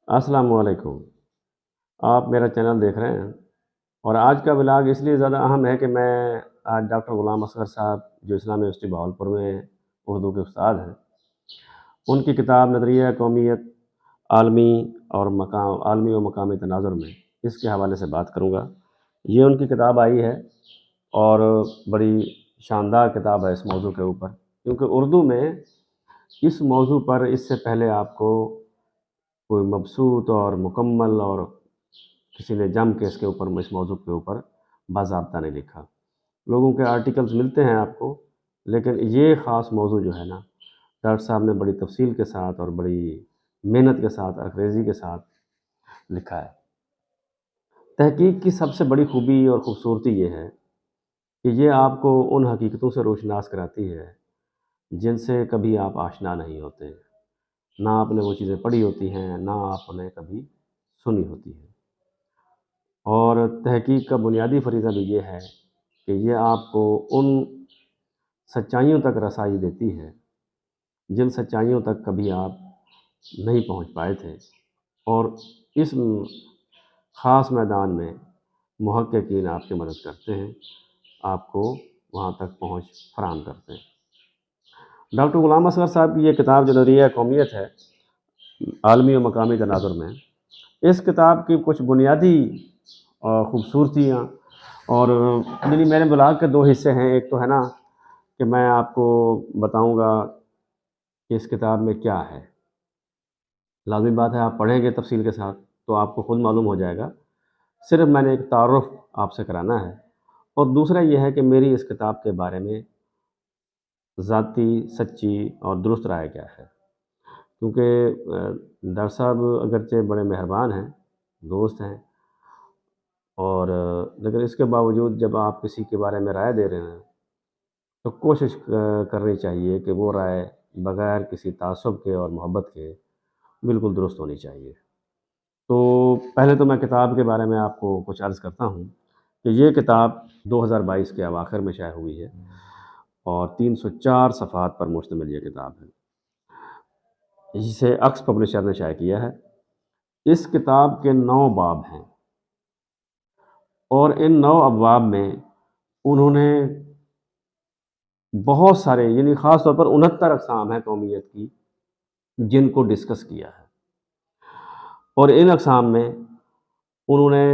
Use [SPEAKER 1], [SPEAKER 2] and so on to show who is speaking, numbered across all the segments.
[SPEAKER 1] السلام علیکم۔ آپ میرا چینل دیکھ رہے ہیں اور آج کا ولاگ اس لیے زیادہ اہم ہے کہ میں آج ڈاکٹر غلام اصغر صاحب جو اسلامی یونیورسٹی بہاولپور میں اردو کے استاد ہیں، ان کی کتاب نظریہ قومیت عالمی عالمی و مقامی تناظر میں اس کے حوالے سے بات کروں گا۔ یہ ان کی کتاب آئی ہے اور بڑی شاندار کتاب ہے اس موضوع کے اوپر، کیونکہ اردو میں اس موضوع پر اس سے پہلے آپ کو کوئی مبسوط اور مکمل اور کسی نے جم کے اس کے اوپر اس موضوع کے اوپر باضابطہ نہیں لکھا۔ لوگوں کے آرٹیکلز ملتے ہیں آپ کو، لیکن یہ خاص موضوع جو ہے نا، ڈاکٹر صاحب نے بڑی تفصیل کے ساتھ اور بڑی محنت کے ساتھ انگریزی کے ساتھ لکھا ہے۔ تحقیق کی سب سے بڑی خوبی اور خوبصورتی یہ ہے کہ یہ آپ کو ان حقیقتوں سے روشناس کراتی ہے جن سے کبھی آپ آشنا نہیں ہوتے، نہ آپ نے وہ چیزیں پڑھی ہوتی ہیں، نہ آپ نے کبھی سنی ہوتی ہیں۔ اور تحقیق کا بنیادی فریضہ بھی یہ ہے کہ یہ آپ کو ان سچائیوں تک رسائی دیتی ہے جن سچائیوں تک کبھی آپ نہیں پہنچ پائے تھے، اور اس خاص میدان میں محققین آپ کی مدد کرتے ہیں، آپ کو وہاں تک پہنچ فراہم کرتے ہیں۔ ڈاکٹر غلام اصغر صاحب کی یہ کتاب جو نظریہ قومیت ہے عالمی و مقامی تناظر میں، اس کتاب کی کچھ بنیادی خوبصورتیاں اور میرے بلاگ کے دو حصے ہیں۔ ایک تو ہے نا کہ میں آپ کو بتاؤں گا کہ اس کتاب میں کیا ہے، لازمی بات ہے آپ پڑھیں گے تفصیل کے ساتھ تو آپ کو خود معلوم ہو جائے گا، صرف میں نے ایک تعارف آپ سے کرانا ہے۔ اور دوسرا یہ ہے کہ میری اس کتاب کے بارے میں ذاتی سچی اور درست رائے کیا ہے، کیونکہ ڈاکٹر صاحب اگرچہ بڑے مہربان ہیں، دوست ہیں، اور لیکن اس کے باوجود جب آپ کسی کے بارے میں رائے دے رہے ہیں تو کوشش کرنی چاہیے کہ وہ رائے بغیر کسی تعصب کے اور محبت کے بالکل درست ہونی چاہیے۔ تو پہلے تو میں کتاب کے بارے میں آپ کو کچھ عرض کرتا ہوں کہ یہ کتاب 2022 کے اواخر میں شائع ہوئی ہے اور 304 صفحات پر مشتمل یہ کتاب ہے، جسے اکس پبلشر نے شائع کیا ہے۔ اس کتاب کے 9 باب ہیں اور ان 9 ابواب میں انہوں نے بہت سارے، یعنی خاص طور پر 69 اقسام ہیں قومیت کی جن کو ڈسکس کیا ہے، اور ان اقسام میں انہوں نے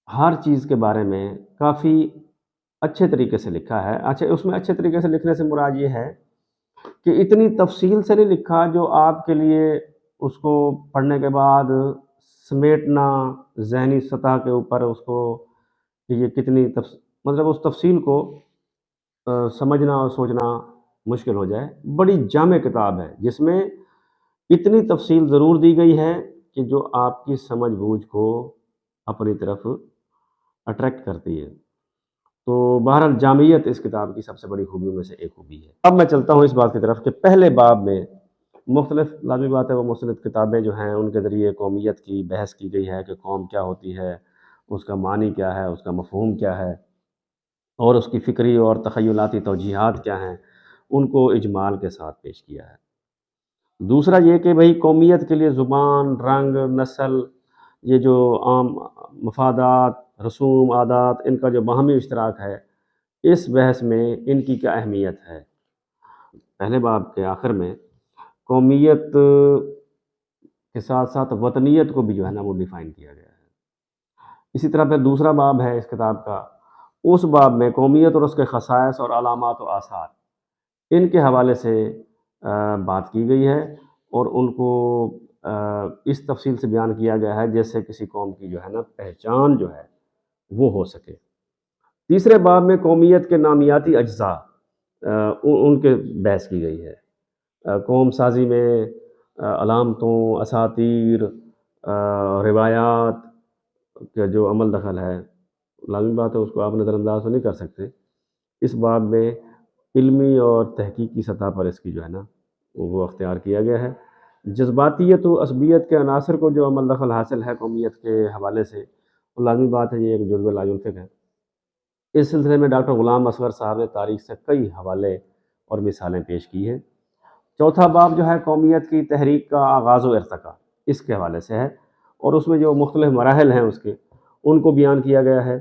[SPEAKER 1] ہر چیز کے بارے میں کافی اچھے طریقے سے لکھا ہے۔ اس میں اچھے طریقے سے لکھنے سے مراد یہ ہے کہ اتنی تفصیل سے نہیں لکھا جو آپ کے لیے اس کو پڑھنے کے بعد سمیٹنا، ذہنی سطح کے اوپر اس کو کہ یہ کتنی مطلب اس تفصیل کو سمجھنا اور سوچنا مشکل ہو جائے۔ بڑی جامع کتاب ہے جس میں اتنی تفصیل ضرور دی گئی ہے کہ جو آپ کی سمجھ بوجھ کو اپنی طرف اٹریکٹ کرتی ہے۔ تو بہرحال جامعیت اس کتاب کی سب سے بڑی خوبیوں میں سے ایک خوبی ہے۔ اب میں چلتا ہوں اس بات کی طرف کہ پہلے باب میں مختلف، لازمی بات ہے وہ مختلف کتابیں جو ہیں ان کے ذریعے قومیت کی بحث کی گئی ہے کہ قوم کیا ہوتی ہے، اس کا معنی کیا ہے، اس کا مفہوم کیا ہے، اور اس کی فکری اور تخیلاتی توجیہات کیا ہیں، ان کو اجمال کے ساتھ پیش کیا ہے۔ دوسرا یہ کہ بھئی قومیت کے لیے زبان، رنگ، نسل، یہ جو عام مفادات، رسوم، عادات، ان کا جو باہمی اشتراک ہے، اس بحث میں ان کی کیا اہمیت ہے۔ پہلے باب کے آخر میں قومیت کے ساتھ ساتھ وطنیت کو بھی جو ہے نا وہ ڈیفائن کیا گیا ہے۔ اسی طرح پھر دوسرا باب ہے اس کتاب کا، اس باب میں قومیت اور اس کے خصائص اور علامات و آثار ان کے حوالے سے بات کی گئی ہے، اور ان کو اس تفصیل سے بیان کیا گیا ہے جیسے کسی قوم کی جو ہے نا پہچان جو ہے وہ ہو سکے۔ تیسرے باب میں قومیت کے نامیاتی اجزاء ان کے بحث کی گئی ہے۔ قوم سازی میں علامتوں، اساطیر، روایات کا جو عمل دخل ہے، لازمی بات ہے اس کو آپ نظر انداز تو نہیں کر سکتے۔ اس باب میں علمی اور تحقیقی سطح پر اس کی جو ہے نا وہ اختیار کیا گیا ہے۔ جذباتیت و عصبیت کے عناصر کو جو عمل دخل حاصل ہے قومیت کے حوالے سے، لازمی بات ہے یہ ایک جزو لا ینفک ہے۔ اس سلسلے میں ڈاکٹر غلام اصغر صاحب نے تاریخ سے کئی حوالے اور مثالیں پیش کی ہیں۔ چوتھا باب جو ہے قومیت کی تحریک کا آغاز و ارتقاء، اس کے حوالے سے ہے، اور اس میں جو مختلف مراحل ہیں اس کے ان کو بیان کیا گیا ہے،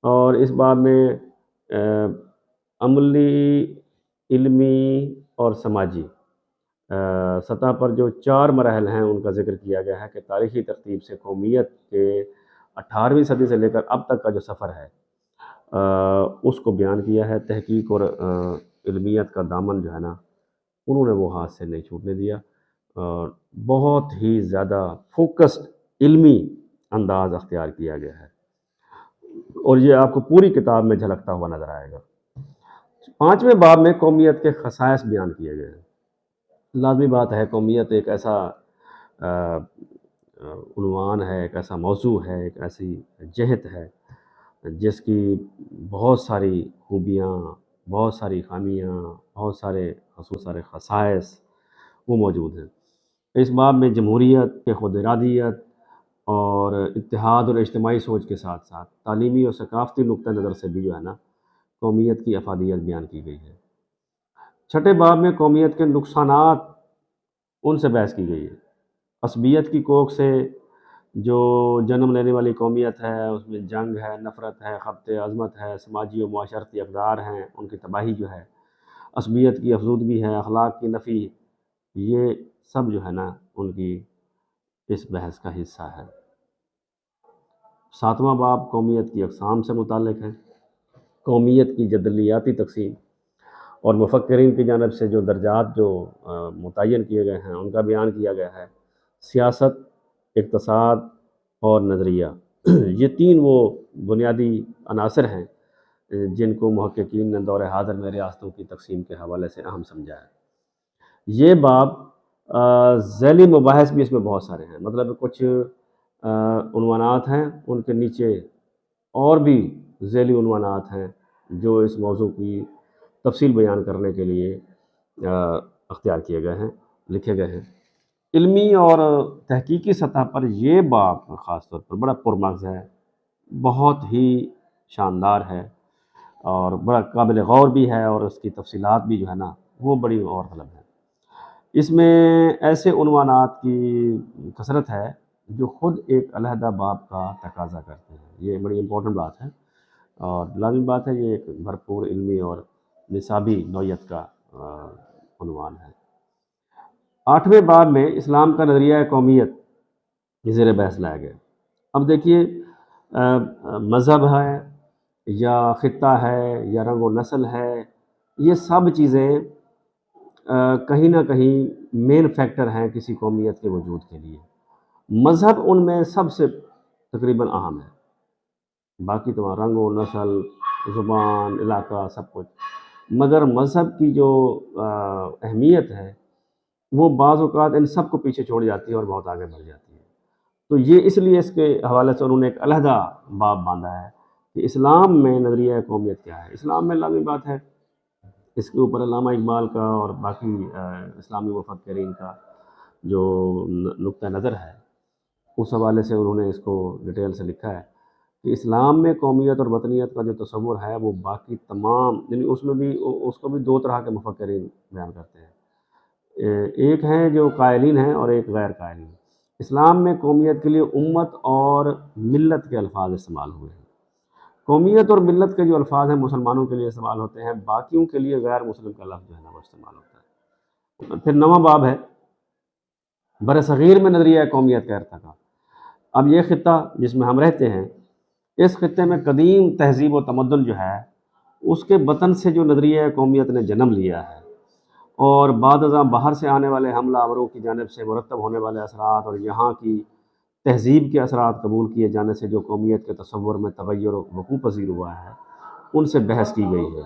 [SPEAKER 1] اور اس باب میں عملی، علمی اور سماجی سطح پر جو 4 مراحل ہیں ان کا ذکر کیا گیا ہے کہ تاریخی ترتیب سے قومیت کے 18ویں صدی سے لے کر اب تک کا جو سفر ہے اس کو بیان کیا ہے۔ تحقیق اور علمیت کا دامن جو ہے نا انہوں نے وہ ہاتھ سے نہیں چھوٹنے دیا، اور بہت ہی زیادہ فوکسڈ علمی انداز اختیار کیا گیا ہے، اور یہ آپ کو پوری کتاب میں جھلکتا ہوا نظر آئے گا۔ 5ویں باب میں قومیت کے خصائص بیان کیے گئے ہیں۔ لازمی بات ہے، قومیت ایک ایسا عنوان ہے، ایک ایسا موضوع ہے، ایک ایسی جہت ہے جس کی بہت ساری خوبیاں، بہت ساری خامیاں، بہت سارے خصائص وہ موجود ہیں۔ اس باب میں جمہوریت کے خود ارادیت اور اتحاد اور اجتماعی سوچ کے ساتھ ساتھ تعلیمی اور ثقافتی نقطہ نظر سے بھی جو ہے نا قومیت کی افادیت بیان کی گئی ہے۔ 6 باب میں قومیت کے نقصانات ان سے بحث کی گئی ہے۔ عصبیت کی کوکھ سے جو جنم لینے والی قومیت ہے اس میں جنگ ہے، نفرت ہے، خبط عظمت ہے، سماجی و معاشرتی اقدار ہیں، ان کی تباہی جو ہے، عصبیت کی افزودگی ہے، اخلاق کی نفی، یہ سب جو ہے نا ان کی اس بحث کا حصہ ہے۔ 7واں باب قومیت کی اقسام سے متعلق ہے۔ قومیت کی جدلیاتی تقسیم اور مفکرین کی جانب سے جو درجات جو متعین کیے گئے ہیں ان کا بیان کیا گیا ہے۔ سیاست، اقتصاد اور نظریہ، یہ 3 وہ بنیادی عناصر ہیں جن کو محققین نے دور حاضر میں ریاستوں کی تقسیم کے حوالے سے اہم سمجھا ہے۔ یہ باب ذیلی مباحث بھی اس میں بہت سارے ہیں، مطلب کچھ عنوانات ہیں، ان کے نیچے اور بھی ذیلی عنوانات ہیں جو اس موضوع کی تفصیل بیان کرنے کے لیے اختیار کیے گئے ہیں، لکھے گئے ہیں۔ علمی اور تحقیقی سطح پر یہ باب خاص طور پر بڑا پرمغز ہے، بہت ہی شاندار ہے، اور بڑا قابل غور بھی ہے، اور اس کی تفصیلات بھی جو ہے نا وہ بڑی اور طلب ہے۔ اس میں ایسے عنوانات کی کثرت ہے جو خود ایک علیحدہ باب کا تقاضا کرتے ہیں، یہ بڑی امپورٹنٹ بات ہے، اور لازمی بات ہے، یہ ایک بھرپور علمی اور نصابی نوعیت کا عنوان ہے۔ 8ویں باب میں اسلام کا نظریہ قومیت زیر بحث لایا گیا۔ اب دیکھیے، مذہب ہے یا خطہ ہے یا رنگ و نسل ہے، یہ سب چیزیں کہیں نہ کہیں مین فیکٹر ہیں کسی قومیت کے وجود کے لیے۔ مذہب ان میں سب سے تقریباً اہم ہے، باقی تمام رنگ و نسل، زبان، علاقہ، سب کچھ، مگر مذہب کی جو اہمیت ہے وہ بعض اوقات ان سب کو پیچھے چھوڑ جاتی ہے اور بہت آگے بڑھ جاتی ہے۔ تو یہ اس لیے اس کے حوالے سے انہوں نے ایک علیحدہ باب باندھا ہے کہ اسلام میں نظریہ قومیت کیا ہے۔ اسلام میں لازمی بات ہے، اس کے اوپر علامہ اقبال کا اور باقی اسلامی مفکرین کا جو نقطہ نظر ہے اس حوالے سے انہوں نے اس کو ڈیٹیل سے لکھا ہے کہ اسلام میں قومیت اور وطنیت کا جو تصور ہے وہ باقی تمام، یعنی اس کو بھی 2 طرح کے مفکرین بیان کرتے ہیں، ایک ہیں جو قائلین ہیں اور ایک غیر قائلین۔ اسلام میں قومیت کے لیے امت اور ملت کے الفاظ استعمال ہوئے ہیں۔ قومیت اور ملت کے جو الفاظ ہیں مسلمانوں کے لیے استعمال ہوتے ہیں، باقیوں کے لیے غیر مسلم کا لفظ جو ہے نا وہ استعمال ہوتا ہے۔ پھر 9واں باب ہے بر صغیر میں نظریہ قومیت کا ارتقا۔ اب یہ خطہ جس میں ہم رہتے ہیں، اس خطے میں قدیم تہذیب و تمدن جو ہے اس کے بطن سے جو نظریہ قومیت نے جنم لیا ہے، اور بعد ازاں باہر سے آنے والے حملہ آوروں کی جانب سے مرتب ہونے والے اثرات اور یہاں کی تہذیب کے اثرات قبول کیے جانے سے جو قومیت کے تصور میں تغیر و وقوع پذیر ہوا ہے ان سے بحث کی گئی ہے،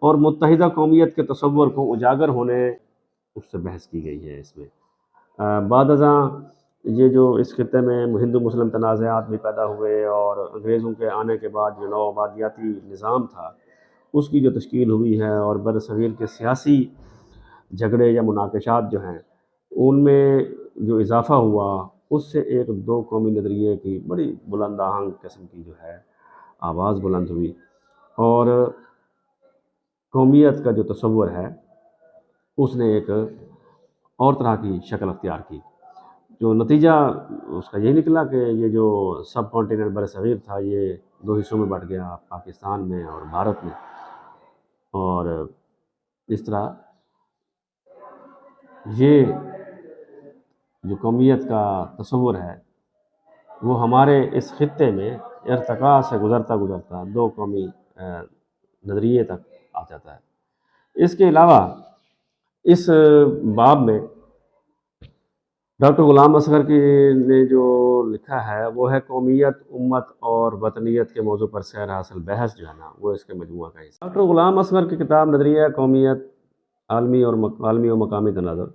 [SPEAKER 1] اور متحدہ قومیت کے تصور کو اجاگر ہونے اس سے بحث کی گئی ہے۔ اس میں بعد ازاں یہ جو اس خطے میں ہندو مسلم تنازعات بھی پیدا ہوئے، اور انگریزوں کے آنے کے بعد جو نو آبادیاتی نظام تھا اس کی جو تشکیل ہوئی ہے، اور بر صغیر کے سیاسی جھگڑے یا مناقشات جو ہیں ان میں جو اضافہ ہوا اس سے ایک 2 قومی نظریے کی بڑی بلند آہنگ قسم کی جو ہے آواز بلند ہوئی، اور قومیت کا جو تصور ہے اس نے ایک اور طرح کی شکل اختیار کی۔ جو نتیجہ اس کا یہ نکلا کہ یہ جو سب کانٹیننٹ برصغیر تھا یہ 2 حصوں میں بٹ گیا، پاکستان میں اور بھارت میں، اور اس طرح یہ جو قومیت کا تصور ہے وہ ہمارے اس خطے میں ارتقاء سے گزرتا گزرتا 2 قومی نظریے تک آ جاتا ہے۔ اس کے علاوہ اس باب میں ڈاکٹر غلام اصغر کی نے جو لکھا ہے وہ ہے قومیت، امت اور وطنیت کے موضوع پر سیر حاصل بحث جو ہے نا وہ اس کے مجموعہ کا حصہ۔ ڈاکٹر غلام اصغر کی کتاب نظریہ قومیت، عالمی و مقامی تناظر،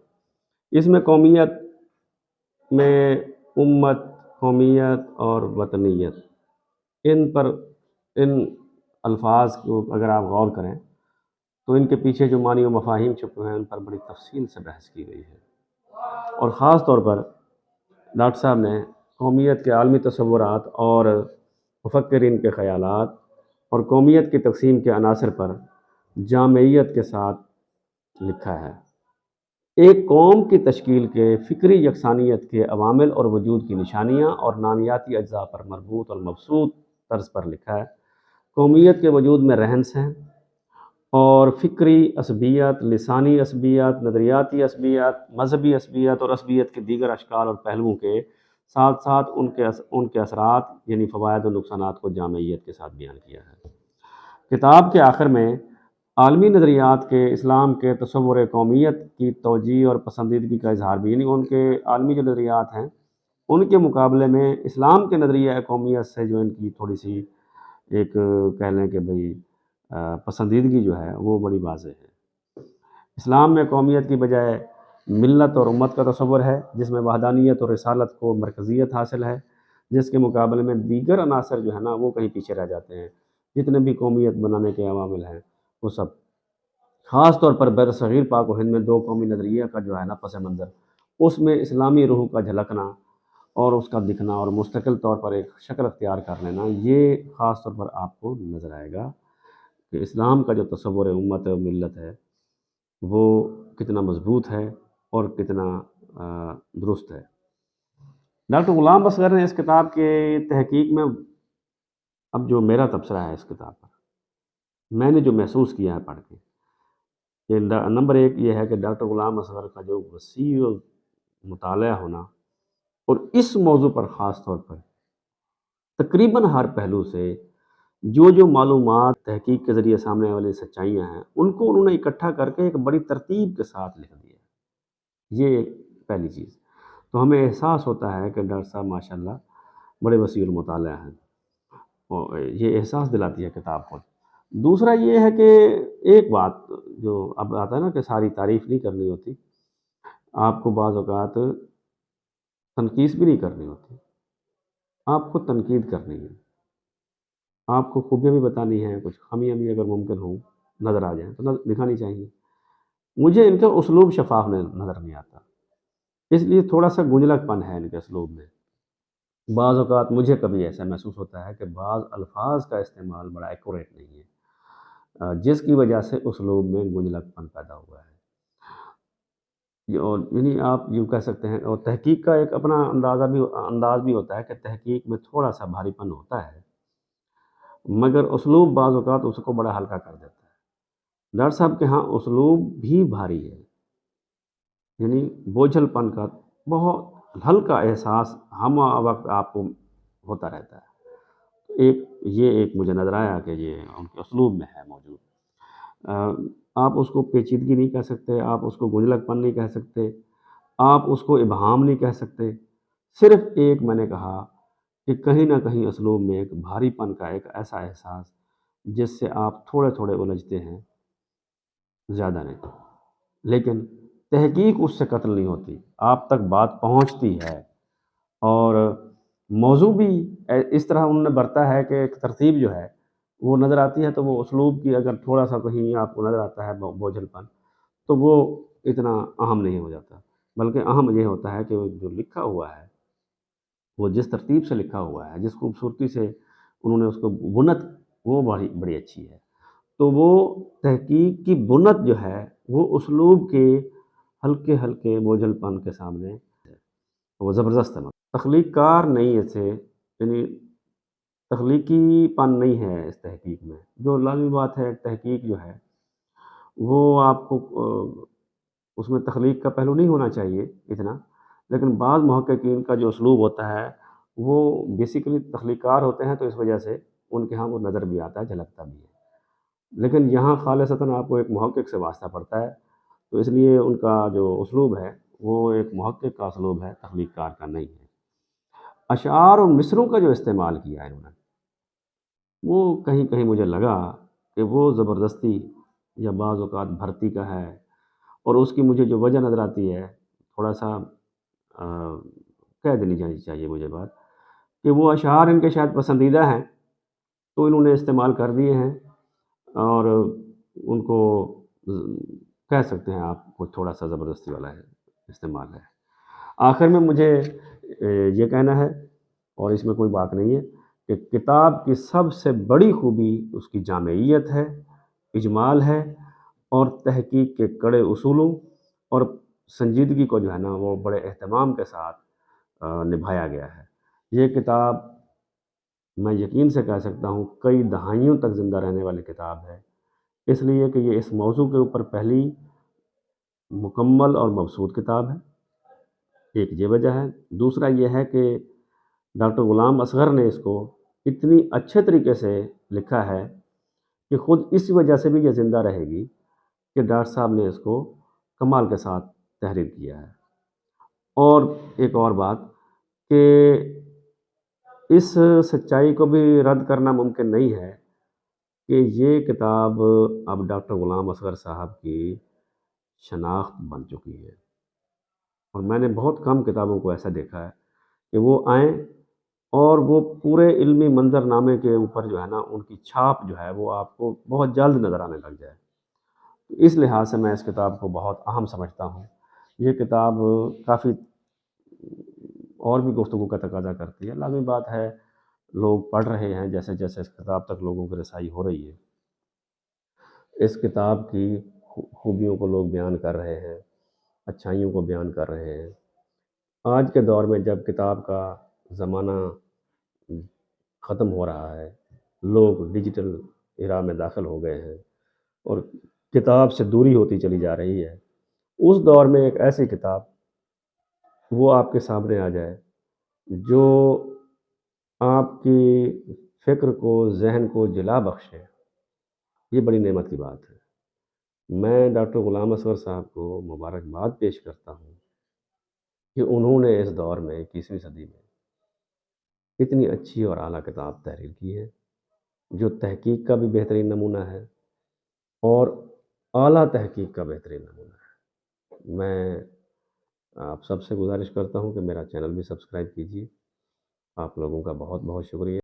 [SPEAKER 1] اس میں قومیت میں امت، قومیت اور وطنیت، ان الفاظ کو اگر آپ غور کریں تو ان کے پیچھے جو معنی و مفاہیم چھپے ہیں ان پر بڑی تفصیل سے بحث کی گئی ہے، اور خاص طور پر ڈاکٹر صاحب نے قومیت کے عالمی تصورات اور مفکرین کے خیالات اور قومیت کی تقسیم کے عناصر پر جامعیت کے ساتھ لکھا ہے۔ ایک قوم کی تشکیل کے فکری یکسانیت کے عوامل اور وجود کی نشانیاں اور نامیاتی اجزاء پر مربوط اور مبسوط طرز پر لکھا ہے۔ قومیت کے وجود میں رہن سہن اور فکری عصبیت، لسانی عصبیت، نظریاتی عصبیت، مذہبی عصبیت اور عصبیت کے دیگر اشکال اور پہلوؤں کے ساتھ ساتھ ان کے اثرات یعنی فوائد و نقصانات کو جامعیت کے ساتھ بیان کیا ہے۔ کتاب کے آخر میں عالمی نظریات کے اسلام کے تصور قومیت کی توجیہ اور پسندیدگی کا اظہار بھی، یعنی ان کے عالمی جو نظریات ہیں ان کے مقابلے میں اسلام کے نظریہ قومیت سے جو ان کی تھوڑی سی ایک کہہ لیں کہ بھئی پسندیدگی جو ہے وہ بڑی واضح ہے۔ اسلام میں قومیت کی بجائے ملت اور امت کا تصور ہے جس میں وحدانیت اور رسالت کو مرکزیت حاصل ہے، جس کے مقابلے میں دیگر عناصر جو ہے نا وہ کہیں پیچھے رہ جاتے ہیں۔ جتنے بھی قومیت بنانے کے عوامل ہیں وہ سب، خاص طور پر برصغیر پاک و ہند میں 2 قومی نظریہ کا جو ہے نا پس منظر، اس میں اسلامی روح کا جھلکنا اور اس کا دکھنا اور مستقل طور پر ایک شکل اختیار کر لینا، یہ خاص طور پر آپ کو نظر آئے گا کہ اسلام کا جو تصور امت و ملت ہے وہ کتنا مضبوط ہے اور کتنا درست ہے۔ ڈاکٹر غلام اصغر نے اس کتاب کے تحقیق میں، اب جو میرا تبصرہ ہے اس کتاب پر، میں نے جو محسوس کیا ہے پڑھ کے، کہ نمبر 1 یہ ہے کہ ڈاکٹر غلام اصغر کا جو وسیع مطالعہ ہونا اور اس موضوع پر خاص طور پر تقریباً ہر پہلو سے جو معلومات تحقیق کے ذریعے سامنے والی سچائیاں ہیں ان کو انہوں نے اکٹھا کر کے ایک بڑی ترتیب کے ساتھ لکھ دیا۔ یہ ایک پہلی چیز، تو ہمیں احساس ہوتا ہے کہ ڈاکٹر صاحب ماشاءاللہ بڑے وسیع المطالعہ ہیں، اور یہ احساس دلاتی ہے کتاب خود۔ دوسرا یہ ہے کہ ایک بات جو اب آتا ہے نا کہ ساری تعریف نہیں کرنی ہوتی، آپ کو بعض اوقات تنقیص بھی نہیں کرنی ہوتی، آپ کو تنقید کرنی ہے، آپ کو خوبیاں بھی بتانی ہیں، کچھ خامیاں بھی اگر ممکن ہوں نظر آ جائیں تو دکھانی چاہیے۔ مجھے ان کا اسلوب شفاف نظر نہیں آتا، اس لیے تھوڑا سا گنجلک پن ہے ان کے اسلوب میں۔ بعض اوقات مجھے کبھی ایسا محسوس ہوتا ہے کہ بعض الفاظ کا استعمال بڑا ایکوریٹ نہیں ہے، جس کی وجہ سے اسلوب میں گنجلک پن پیدا ہوا ہے۔ اور یعنی آپ یوں کہہ سکتے ہیں، اور تحقیق کا ایک اپنا انداز بھی ہوتا ہے کہ تحقیق میں تھوڑا سا بھاری پن ہوتا ہے، مگر اسلوب بعض اوقات اس کو بڑا ہلکا کر دیتا ہے۔ ڈاکٹر صاحب کے ہاں اسلوب بھی بھاری ہے، یعنی بوجھل پن کا بہت ہلکا احساس ہم وقت آپ کو ہوتا رہتا ہے۔ یہ ایک مجھے نظر آیا کہ یہ ان کے اسلوب میں ہے موجود۔ آپ اس کو پیچیدگی نہیں کہہ سکتے، آپ اس کو گنجلک پن نہیں کہہ سکتے، آپ اس کو ابہام نہیں کہہ سکتے، صرف ایک میں نے کہا کہ کہیں نہ کہیں اسلوب میں ایک بھاری پن کا ایک ایسا احساس جس سے آپ تھوڑے تھوڑے الجھتے ہیں، زیادہ نہیں، لیکن تحقیق اس سے قتل نہیں ہوتی، آپ تک بات پہنچتی ہے، اور موضوع بھی اس طرح انہوں نے برتا ہے کہ ایک ترتیب جو ہے وہ نظر آتی ہے، تو وہ اسلوب کی اگر تھوڑا سا کہیں آپ کو نظر آتا ہے بوجھل پن تو وہ اتنا اہم نہیں ہو جاتا، بلکہ اہم یہ ہوتا ہے کہ وہ جو لکھا ہوا ہے وہ جس ترتیب سے لکھا ہوا ہے، جس خوبصورتی سے انہوں نے اس کو بنت، وہ بڑی اچھی ہے۔ تو وہ تحقیق کی بنت جو ہے وہ اسلوب کے ہلکے ہلکے بوجھل پن کے سامنے ہے۔ وہ زبردست ہے تخلیق کار نہیں ایسے یعنی تخلیقی پن نہیں ہے اس تحقیق میں، جو لازمی بات ہے تحقیق جو ہے وہ آپ کو اس میں تخلیق کا پہلو نہیں ہونا چاہیے اتنا، لیکن بعض محققین کا جو اسلوب ہوتا ہے وہ بیسیکلی تخلیق کار ہوتے ہیں، تو اس وجہ سے ان کے ہاں وہ نظر بھی آتا ہے، جھلکتا بھی ہے۔ لیکن یہاں خالصتاً آپ کو ایک محقق سے واسطہ پڑتا ہے، تو اس لیے ان کا جو اسلوب ہے وہ ایک محقق کا اسلوب ہے، تخلیق کار کا نہیں ہے۔ اشعار اور مصروں کا جو استعمال کیا ہے انہوں نے، وہ کہیں کہیں مجھے لگا کہ وہ زبردستی یا بعض اوقات بھرتی کا ہے، اور اس کی مجھے جو وجہ نظر آتی ہے تھوڑا سا آ، کہہ دینی جانی چاہیے مجھے بات کہ وہ اشعار ان کے شاید پسندیدہ ہیں، تو انہوں نے استعمال کر دیے ہیں، اور ان کو کہہ سکتے ہیں آپ کو تھوڑا سا زبردستی والا ہے استعمال ہے۔ آخر میں مجھے یہ کہنا ہے، اور اس میں کوئی بات نہیں ہے، کہ کتاب کی سب سے بڑی خوبی اس کی جامعیت ہے، اجمال ہے، اور تحقیق کے کڑے اصولوں اور سنجیدگی کو جو ہے نا وہ بڑے اہتمام کے ساتھ نبھایا گیا ہے۔ یہ کتاب میں یقین سے کہہ سکتا ہوں کئی دہائیوں تک زندہ رہنے والی کتاب ہے، اس لیے کہ یہ اس موضوع کے اوپر پہلی مکمل اور مبسوط کتاب ہے، ایک یہ وجہ ہے۔ دوسرا یہ ہے کہ ڈاکٹر غلام اصغر نے اس کو اتنی اچھے طریقے سے لکھا ہے کہ خود اس وجہ سے بھی یہ زندہ رہے گی کہ ڈاکٹر صاحب نے اس کو کمال کے ساتھ تحریر کیا ہے۔ اور ایک اور بات کہ اس سچائی کو بھی رد کرنا ممکن نہیں ہے کہ یہ کتاب اب ڈاکٹر غلام اصغر صاحب کی شناخت بن چکی ہے، اور میں نے بہت کم کتابوں کو ایسا دیکھا ہے کہ وہ آئیں اور وہ پورے علمی منظر نامے کے اوپر جو ہے نا ان کی چھاپ جو ہے وہ آپ کو بہت جلد نظر آنے لگ جائے۔ اس لحاظ سے میں اس کتاب کو بہت اہم سمجھتا ہوں۔ یہ کتاب کافی اور بھی گفتگو کا تقاضا کرتی ہے، لازمی بات ہے لوگ پڑھ رہے ہیں جیسے جیسے اس کتاب تک لوگوں کی رسائی ہو رہی ہے، اس کتاب کی خوبیوں کو لوگ بیان کر رہے ہیں، اچھائیوں کو بیان کر رہے ہیں۔ آج کے دور میں جب کتاب کا زمانہ ختم ہو رہا ہے، لوگ ڈیجیٹل ایرا میں داخل ہو گئے ہیں اور کتاب سے دوری ہوتی چلی جا رہی ہے، اس دور میں ایک ایسی کتاب وہ آپ کے سامنے آ جائے جو آپ کی فکر کو، ذہن کو جلا بخشے، یہ بڑی نعمت کی بات ہے۔ میں ڈاکٹر غلام اصغر صاحب کو مبارکباد پیش کرتا ہوں کہ انہوں نے اس دور میں 21ویں صدی میں اتنی اچھی اور اعلیٰ کتاب تحریر کی ہے، جو تحقیق کا بھی بہترین نمونہ ہے اور اعلیٰ تحقیق کا بہترین نمونہ ہے۔ میں آپ سب سے گزارش کرتا ہوں کہ میرا چینل بھی سبسکرائب کیجیے۔ آپ لوگوں کا بہت بہت شکریہ۔